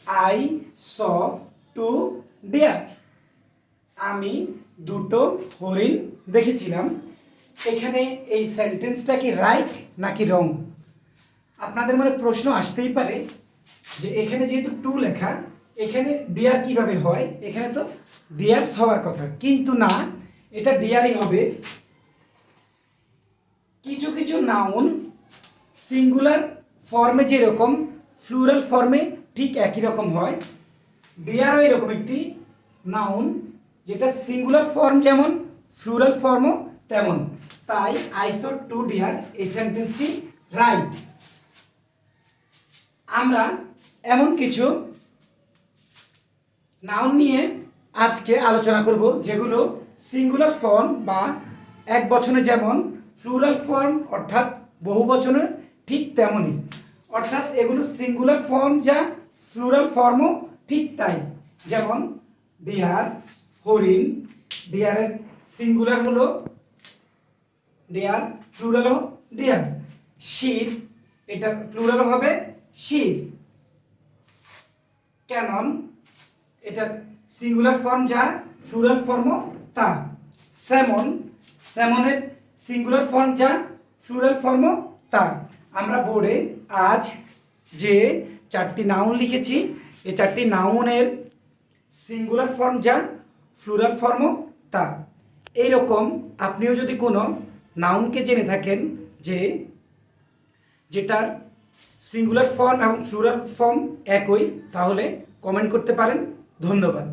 I saw two deer. আমি দুটো হরিণ দেখেছিলাম। এখানে এই সেন্টেন্সটা কি রাইট নাকি রং? আপনাদের মনে প্রশ্ন আসতেই পারে যে এখানে যেহেতু টু লেখা, এখানে ডিয়ার কিভাবে হয়? এখানে তো ডিয়ারস হওয়ার কথা, কিন্তু না, এটা ডিয়ারই হবে। কিছু কিছু নাউন সিঙ্গুলার ফর্মে যেরকম প্লুরাল ফর্মে ঠিক একই রকম হয়, ডিয়ারও এরকম একটি নাউন যেটা সিঙ্গুলার ফর্ম যেমন প্লুরাল ফর্মও তেমন। তাই আই স টু ডিয়ার এই সেন্টেন্সটি রাইট। আমরা এমন কিছু নাউন নিয়ে আজকে আলোচনা করব যেগুলো সিঙ্গুলার ফর্ম বা এক বচনে যেমন, প্লুরাল ফর্ম অর্থাৎ বহু বচনে ঠিক তেমনই। অর্থাৎ এগুলো সিঙ্গুলার ফর্ম যা প্লুরাল ফর্মও ঠিক তাই। যেমন ডিয়ার, হরিণ। ডিয়ারের সিঙ্গুলার হলো ডিয়ার, প্লুরাল ডিয়ার। শিপ, এটা প্লুরাল হবে শিপ। ক্যানন, এটা সিঙ্গুলার ফর্ম যা প্লুরাল ফর্মও তা। স্যামন, স্যামনের সিঙ্গুলার ফর্ম যা প্লুরাল ফর্মও তা। আমরা বোর্ডে আজ যে চারটি নাউন লিখেছি, এই চারটি নাউনের সিঙ্গুলার ফর্ম যা প্লুরাল ফর্মও তা। এইরকম আপনিও যদি কোনো নাউনকে জেনে থাকেন যে যেটার সিঙ্গুলার ফর্ম এবং প্লুরাল ফর্ম একই, তাহলে কমেন্ট করতে পারেন। ধন্যবাদ।